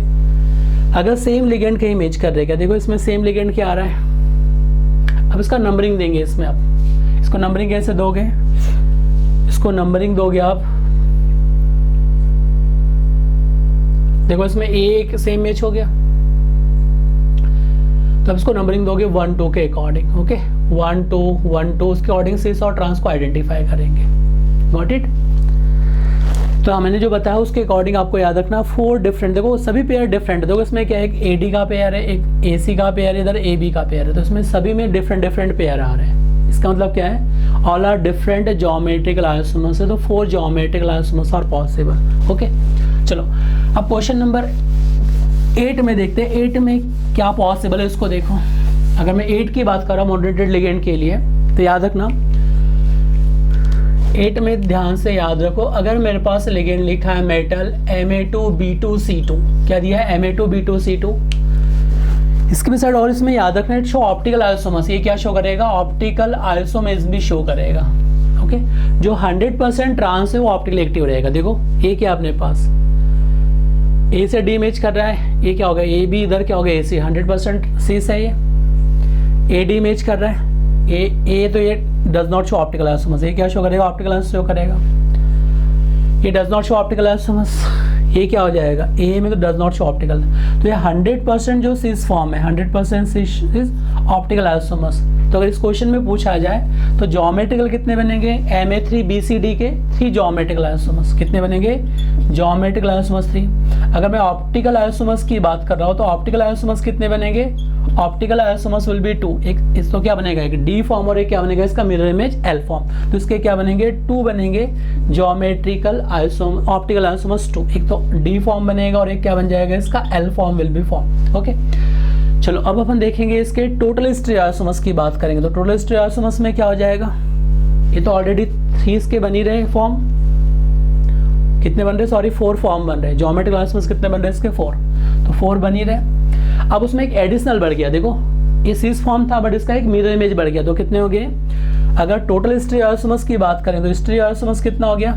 अगर सेम लिगेंड का इमेज कर रहे, क्या देखो इसमें सेम लिगेंड क्या आ रहा है। अब इसका नंबरिंग देंगे, इसमें आप इसको नंबरिंग कैसे दोगे, इसको नंबरिंग दोगे आप, देखो इसमें एक सेम मैच हो गया, तो इसको नंबरिंग दोगे 1 2 के अकॉर्डिंग। ओके, 1 2 1 2 उसके अकॉर्डिंग सिस और ट्रांस को आइडेंटिफाई करेंगे। Got it. तो मैंने जो बताया उसके अकॉर्डिंग आपको याद रखना 4 डिफरेंट, देखो सभी पेयर डिफरेंट है। देखो इसमें क्या है, एक AD का पेयर है, एक AC का पेयर है, इधर AB का पेयर है। तो इसमें सभी में डिफरेंट पेयर आ रहे हैं। इसका मतलब क्या है, all are different geometrical isomers है, तो 4 geometrical isomers are possible. Okay, चलो अब क्वेश्चन नंबर 8 में देखते हैं, 8 में क्या पॉसिबल है उसको देखो। अगर मैं 8 की बात कर रहा हूँ मॉडरेटेड लिगेंड के लिए, तो याद रखना 8 में ध्यान से याद रखो, अगर मेरे पास लिगेंड लिखा है मेटल Ma2B2C2, क्या दिया है, Ma2B2C2, इसके भी साइड और इसमें याद रखना शो ऑप्टिकल आइसोमर्स, ये क्या शो करेगा, ऑप्टिकल आइसोमर्स भी शो करेगा। ओके, जो 100% ट्रांस है वो ऑप्टिकल एक्टिव रहेगा। देखो ये क्या अपने पास ए से डी मैच कर रहा है, ये क्या होगा, ए बी, इधर क्या होगा, AC 100% सिस है, ये AD मैच कर रहा है, ए तो ये does not show optical isomers, ये क्या शो करेगा, ऑप्टिकल आइसोमर्स शो करेगा। ये does not show optical isomers, ये क्या हो जाएगा, ए में तो डज नॉट शो ऑप्टिकल। तो ये 100% जो सिस फॉर्म है, 100% सिस ऑप्टिकल आइसोमर्स। तो अगर इस क्वेश्चन में पूछा जाए तो ज्योमेट्रिकल कितने बनेंगे, Ma3BCD के 3 ज्योमेट्रिकल आइसोमर्स। कितने बनेंगे, ज्योमेट्रिकल आइसोमर्स 3। अगर मैं ऑप्टिकल आइसोमर्स की बात कर रहा हूँ तो ऑप्टिकल आइसोमर्स कितने बनेंगे, ऑप्टिकल आइसोमर्स विल बी 2। एक इस तो क्या बनेगा, एक D फॉर्म और एक क्या बनेगा इसका मिरर इमेज L फॉर्म। तो इसके क्या बनेंगे, 2 बनेंगे ज्योमेट्रिकल आइसोमर्स, ऑप्टिकल आइसोमर्स 2। एक तो D फॉर्म बनेगा और एक क्या बन जाएगा इसका L form will be form. Okay, चलो अब अपन देखेंगे इसके टोटल स्टीरियोआइसोमर्स की बात करेंगे। तो टोटल स्टीरियोआइसोमर्स में क्या हो जाएगा, ये तो ऑलरेडी 3 के बन ही रहे फॉर्म, कितने बन रहे, सॉरी 4 फॉर्म बन रहे। ज्योमेट्रिकल आइसोमर्स कितने बन रहे इसके 4, तो 4 बन ही रहे। अब उसमें एक एडिशनल बढ़ गया, देखो ये सिस फॉर्म था बट इसका एक मिरर इमेज बढ़ गया, तो कितने हो गए, अगर टोटल स्टीरियोआइसोमर्स की बात करें तो स्टीरियोआइसोमर्स कितना हो गया,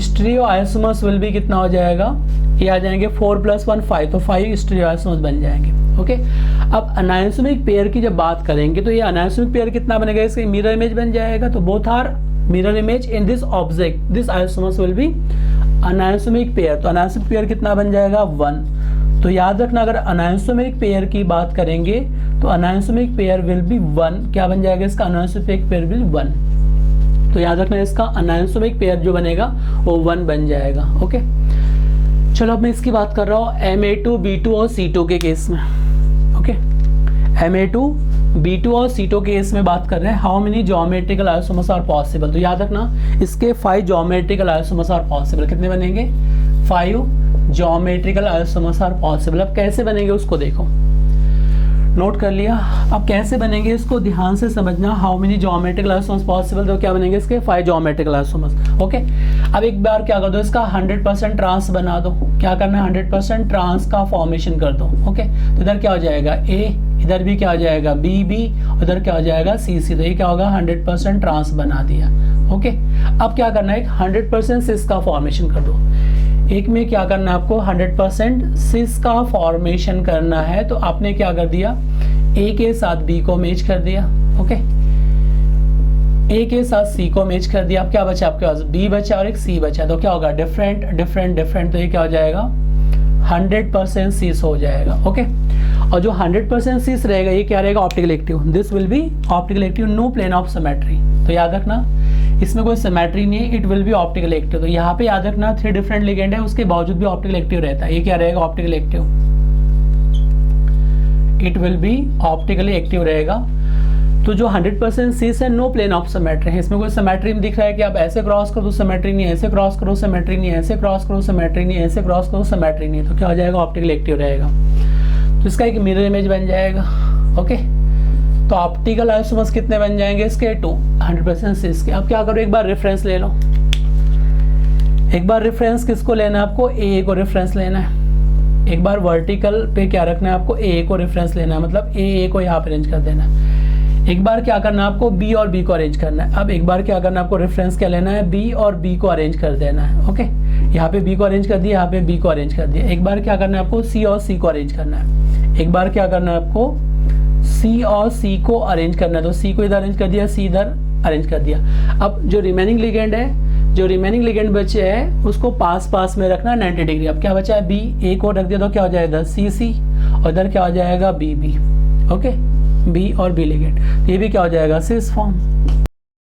स्टीरियोआइसोमर्स विल भी कितना हो जाएगा, ये आ जाएंगे 4 + 1 5, तो 5 स्टीरियोआइसोमर्स बन जाएंगे। ओके, अब अनाइसोमिक पेयर की जब बात करेंगे तो ये अनाइसोमिक पेयर कितना बनेगा, इसका मिरर इमेज बन जाएगा। तो both are mirror image in this object, this isomers will be enantiomeric pair. तो अनाइसोमिक पेयर कितना बन जाएगा 1। तो याद रखना, अगर अनाइंसोमेरिक पेयर की बात करेंगे तो अनाइंसोमेरिक पेयर विल बी 1। क्या बन जाएगा इसका? अनाइंसोमेरिक पेयर विल 1। तो याद रखना इसका अनाइंसोमेरिक पेयर जो बनेगा वो 1 बन जाएगा। ओके, चलो अब मैं इसकी बात कर रहा हूँ Ma2, B2 और C2 के केस में। ओके, Ma2, B2 और C2 के केस में बात कर रहे हैं। How many geometrical isomers are possible? तो याद रखना इसके 5 ज्योमेट्रिकल आइसोमर्स आर पॉसिबल। कितने बनेंगे? 5 ज्योमेट्रिकल आइसोमर्स आर पॉसिबल। अब कैसे बनेंगे उसको देखो, नोट कर लिया। अब कैसे बनेंगे इसको ध्यान से समझना। How many geometrical isomers possible, तो क्या बनेंगे इसके? 5 ज्योमेट्रिकल आइसोमर्स। ओके, अब एक बार क्या कर दो, इसका 100% ट्रांस बना दो। क्या करना है? 100% ट्रांस का फॉर्मेशन कर दो। ओके, तो इधर क्या हो जाएगा? A, इधर भी क्या हो जाएगा? B, उधर क्या हो जाएगा? C। तो ये क्या होगा? 100% ट्रांस बना दिया। ओके, अब क्या करना है? 100% सिस का फॉर्मेशन कर दो। एक में क्या करना है आपको? 100% सिस का फॉर्मेशन करना है। तो आपने क्या कर दिया? A के साथ B को मैच कर दिया। ओके, A के साथ C को मैच कर दिया। अब क्या बचा आपके पास? B बचा और एक C बचा। तो क्या होगा? Different different different. तो ये क्या हो जाएगा? 100% सिस हो जाएगा। ओके, और जो 100% सिस रहेगा ये क्या रहेगा? Optical active. This will be optical active, no plane of symmetry. तो याद रखना इसमें कोई सिमेट्री नहीं है, it will be optical active. तो यहाँ पे याद रखना 3 डिफरेंट लिगेंड है, उसके बावजूद भी ऑप्टिकल एक्टिव रहता है। ये क्या रहेगा? Optical active. It will B optically active रहेगा। तो जो 100% सिस है, नो प्लेन ऑफ सिमेट्री है। इसमें कोई सिमेट्री में दिख रहा है कि आप ऐसे क्रॉस करो सिमेट्री नहीं है, ऐसे क्रॉस करो सिमेट्री नहीं है, ऐसे क्रॉस करो सिमेट्री नहीं है, ऐसे क्रॉस करो सिमेट्री नहीं है। तो क्या हो जाएगा? ऑप्टिकल एक्टिव रहेगा। तो इसका एक मिरर इमेज बन जाएगा। ओके, तो ऑप्टिकल आइसोमर्स कितने बन जाएंगे इसके? 2, 100% सिस के। अब क्या करो, एक बार रेफरेंस ले लो। एक बार रेफरेंस किसको लेना है आपको? A को रेफरेंस लेना है। एक बार वर्टिकल पे क्या रखना है आपको? A को रेफरेंस लेना है, मतलब A को यहाँ पे अरेंज कर देना है। एक बार क्या करना है आपको? B और B को अरेंज करना है। अब एक बार क्या करना है आपको? रेफरेंस क्या लेना है? B और B को अरेंज कर देना है। ओके, यहाँ पे B को अरेंज कर दिया, यहाँ पे B को अरेंज कर दिया। एक बार क्या करना है आपको? C और C को अरेंज करना है। एक बार क्या करना है आपको? C और C को अरेंज करना है। तो C को इधर अरेंज कर दिया, C इधर अरेंज कर दिया। अब जो रिमेनिंग लिगेंड है, जो रिमेनिंग लिगेंड बचे हैं उसको पास पास में रखना 90 डिग्री। अब क्या बचा है? B, A को रख दिया तो क्या हो जाएगा? C और इधर क्या हो जाएगा? B। ओके, B और B लिगेंड। ये भी क्या हो जाएगा? Cis form.